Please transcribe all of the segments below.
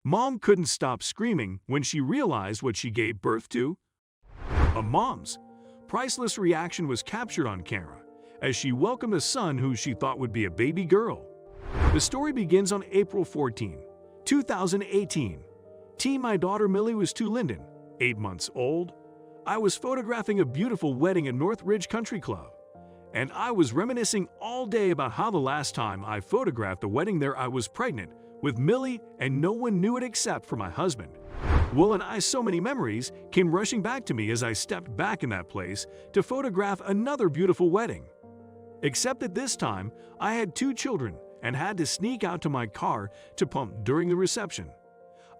Mom couldn't stop screaming when she realized what she gave birth to. A mom's priceless reaction was captured on camera as she welcomed a son who she thought would be a baby girl. The story begins on April 14, 2018. My daughter Millie was 2 Linden, 8 months old. I was photographing a beautiful wedding at North Ridge Country Club, and I was reminiscing all day about how the last time I photographed the wedding there I was pregnant with Millie and no one knew it except for my husband. Well, and so many memories came rushing back to me as I stepped back in that place to photograph another beautiful wedding. Except that this time, I had 2 children and had to sneak out to my car to pump during the reception.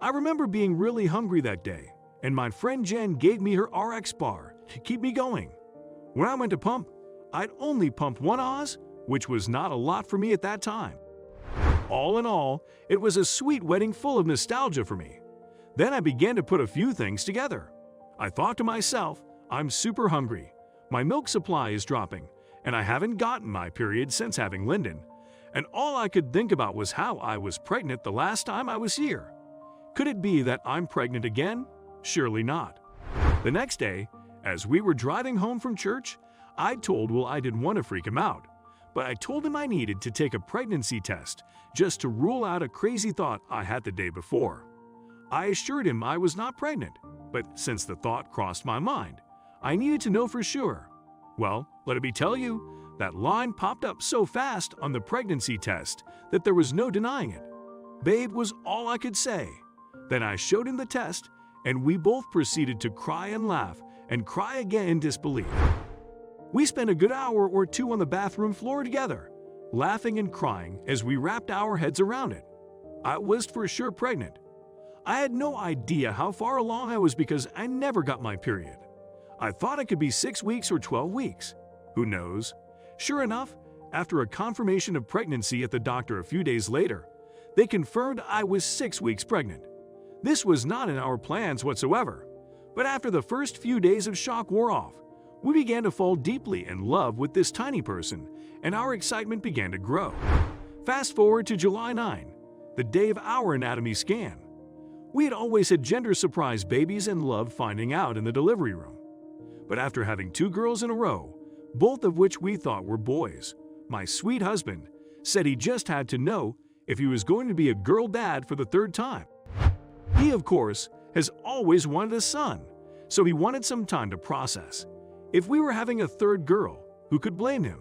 I remember being really hungry that day, and my friend Jen gave me her RX bar to keep me going. When I went to pump, I'd only pumped 1 Oz, which was not a lot for me at that time. All in all, it was a sweet wedding full of nostalgia for me. Then I began to put a few things together. I thought to myself, I'm super hungry, my milk supply is dropping, and I haven't gotten my period since having Linden, and all I could think about was how I was pregnant the last time I was here. Could it be that I'm pregnant again? Surely not. The next day, as we were driving home from church, I told Will I didn't want to freak him out, but I told him I needed to take a pregnancy test just to rule out a crazy thought I had the day before. I assured him I was not pregnant, but since the thought crossed my mind, I needed to know for sure. Well, let me tell you, that line popped up so fast on the pregnancy test that there was no denying it. Babe was all I could say. Then I showed him the test, and we both proceeded to cry and laugh and cry again in disbelief. We spent a good hour or 2 on the bathroom floor together, laughing and crying as we wrapped our heads around it. I was for sure pregnant. I had no idea how far along I was because I never got my period. I thought it could be 6 weeks or 12 weeks. Who knows? Sure enough, after a confirmation of pregnancy at the doctor a few days later, they confirmed I was 6 weeks pregnant. This was not in our plans whatsoever, but after the first few days of shock wore off, we began to fall deeply in love with this tiny person, and our excitement began to grow. Fast forward to July 9, the day of our anatomy scan. We had always had gender-surprise babies and loved finding out in the delivery room. But after having 2 girls in a row, both of which we thought were boys, my sweet husband said he just had to know if he was going to be a girl dad for the 3rd time. He, of course, has always wanted a son, so he wanted some time to process. If we were having a 3rd girl, who could blame him?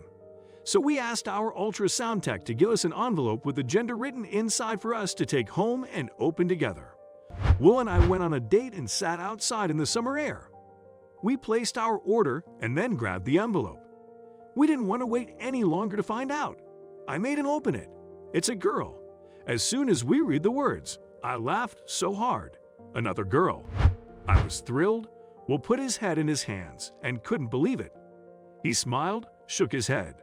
So we asked our ultrasound tech to give us an envelope with the gender written inside for us to take home and open together. Will and I went on a date and sat outside in the summer air. We placed our order and then grabbed the envelope. We didn't want to wait any longer to find out. I made him open it. It's a girl. As soon as we read the words, I laughed so hard. Another girl. I was thrilled. Will put his head in his hands and couldn't believe it. He smiled, shook his head,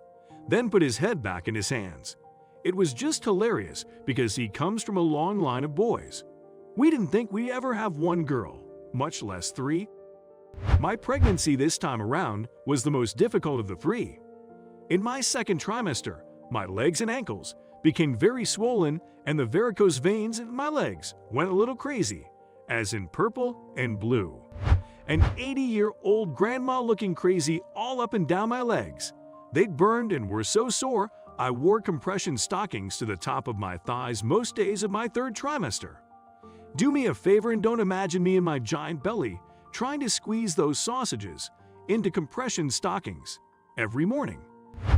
then put his head back in his hands. It was just hilarious because he comes from a long line of boys. We didn't think we'd ever have 1 girl, much less 3. My pregnancy this time around was the most difficult of the 3. In my 2nd trimester, my legs and ankles became very swollen and the varicose veins in my legs went a little crazy, as in purple and blue. An 80-year-old grandma looking crazy all up and down my legs. They'd burned and were so sore, I wore compression stockings to the top of my thighs most days of my 3rd trimester. Do me a favor and don't imagine me in my giant belly trying to squeeze those sausages into compression stockings every morning.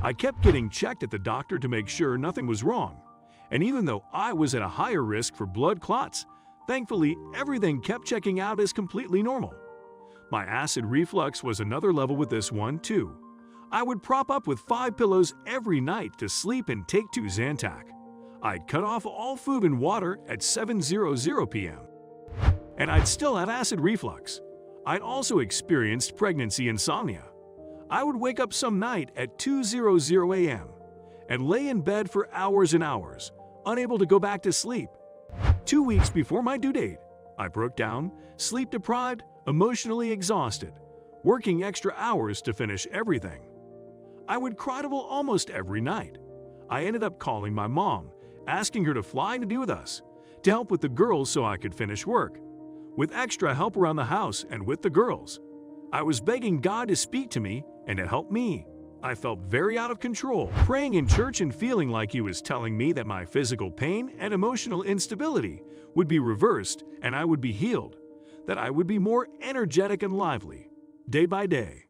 I kept getting checked at the doctor to make sure nothing was wrong, and even though I was at a higher risk for blood clots, thankfully everything kept checking out as completely normal. My acid reflux was another level with this one too. I would prop up with 5 pillows every night to sleep and take 2 Zantac. I'd cut off all food and water at 7:00 p.m. And I'd still have acid reflux. I'd also experienced pregnancy insomnia. I would wake up some night at 2:00 a.m. and lay in bed for hours and hours, unable to go back to sleep. 2 weeks before my due date, I broke down, sleep-deprived, emotionally exhausted, working extra hours to finish everything. I would cry to Will almost every night. I ended up calling my mom, asking her to fly to be with us, to help with the girls so I could finish work, with extra help around the house and with the girls. I was begging God to speak to me and to help me. I felt very out of control, praying in church and feeling like He was telling me that my physical pain and emotional instability would be reversed and I would be healed, that I would be more energetic and lively. Day by day,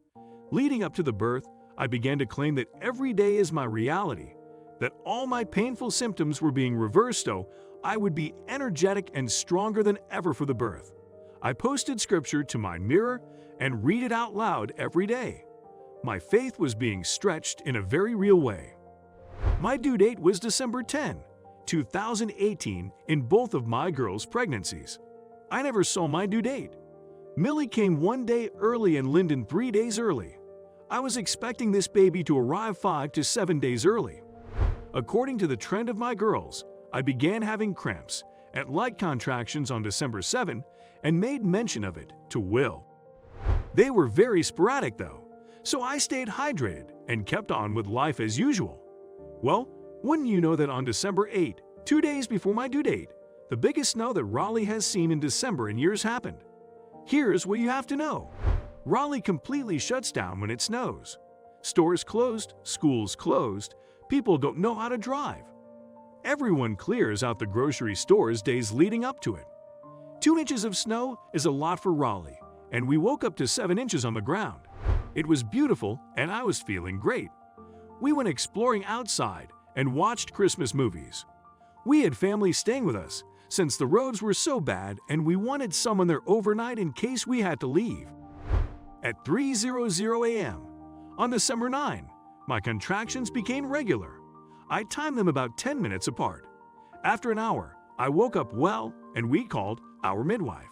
leading up to the birth, I began to claim that every day is my reality, that all my painful symptoms were being reversed so I would be energetic and stronger than ever for the birth. I posted scripture to my mirror and read it out loud every day. My faith was being stretched in a very real way. My due date was December 10, 2018 in both of my girls' pregnancies. I never saw my due date. Millie came 1 day early and Linden 3 days early. I was expecting this baby to arrive 5 to 7 days early. According to the trend of my girls, I began having cramps at light contractions on December 7 and made mention of it to Will. They were very sporadic though, so I stayed hydrated and kept on with life as usual. Well, wouldn't you know that on December 8, 2 days before my due date, the biggest snow that Raleigh has seen in December in years happened. Here's what you have to know. Raleigh completely shuts down when it snows. Stores closed, schools closed, people don't know how to drive. Everyone clears out the grocery stores days leading up to it. 2 inches of snow is a lot for Raleigh, and we woke up to 7 inches on the ground. It was beautiful and I was feeling great. We went exploring outside and watched Christmas movies. We had family staying with us since the roads were so bad and we wanted someone there overnight in case we had to leave. At 3:00 a.m. on December 9, my contractions became regular. I timed them about 10 minutes apart. After an hour, I woke up well and we called our midwife.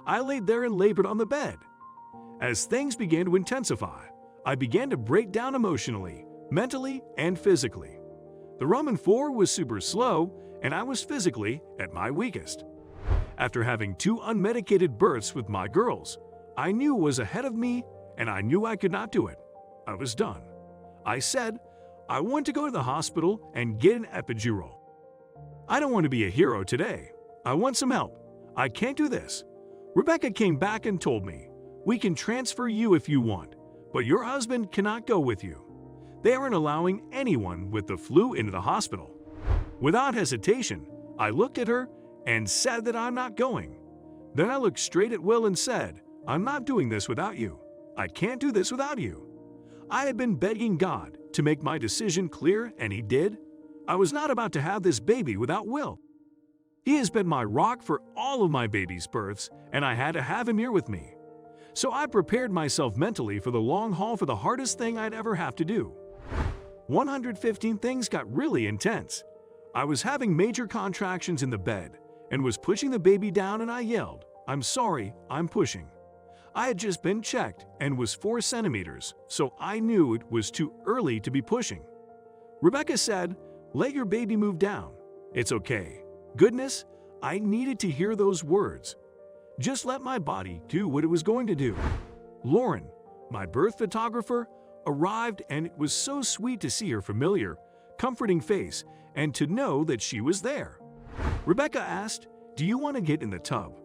I laid there and labored on the bed. As things began to intensify, I began to break down emotionally, mentally, and physically. The Ramen 4 was super slow, and I was physically at my weakest. After having 2 unmedicated births with my girls, I knew was ahead of me, and I knew I could not do it. I was done. I said, I want to go to the hospital and get an epidural. I don't want to be a hero today. I want some help. I can't do this. Rebecca came back and told me, we can transfer you if you want, but your husband cannot go with you. They aren't allowing anyone with the flu into the hospital. Without hesitation, I looked at her and said that I'm not going. Then I looked straight at Will and said, I'm not doing this without you. I can't do this without you. I had been begging God to make my decision clear, and He did. I was not about to have this baby without Will. He has been my rock for all of my baby's births, and I had to have him here with me. So I prepared myself mentally for the long haul for the hardest thing I'd ever have to do. 115 things got really intense. I was having major contractions in the bed and was pushing the baby down and I yelled, I'm sorry, I'm pushing. I had just been checked and was 4 centimeters, so I knew it was too early to be pushing. Rebecca said, let your baby move down. It's okay. Goodness, I needed to hear those words. Just let my body do what it was going to do. Lauren, my birth photographer, arrived and it was so sweet to see her familiar, comforting face and to know that she was there. Rebecca asked, do you want to get in the tub?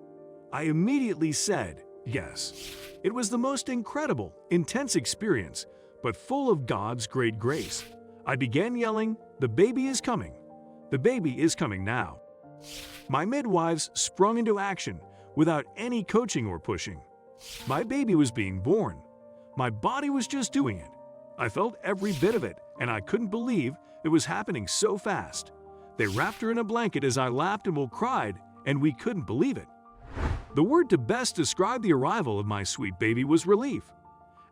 I immediately said, yes. It was the most incredible, intense experience, but full of God's great grace. I began yelling, the baby is coming. The baby is coming now. My midwives sprung into action without any coaching or pushing. My baby was being born. My body was just doing it. I felt every bit of it, and I couldn't believe it was happening so fast. They wrapped her in a blanket as I laughed and Will cried, and we couldn't believe it. The word to best describe the arrival of my sweet baby was relief.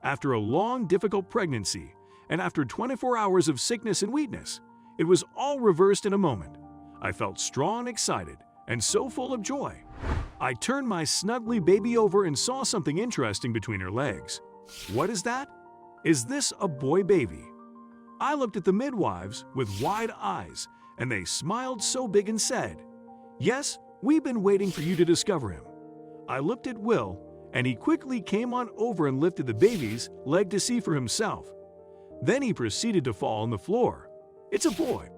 After a long, difficult pregnancy, and after 24 hours of sickness and weakness, it was all reversed in a moment. I felt strong and excited, and so full of joy. I turned my snuggly baby over and saw something interesting between her legs. What is that? Is this a boy baby? I looked at the midwives with wide eyes, and they smiled so big and said, yes, we've been waiting for you to discover him. I looked at Will, and he quickly came on over and lifted the baby's leg to see for himself. Then he proceeded to fall on the floor. It's a boy.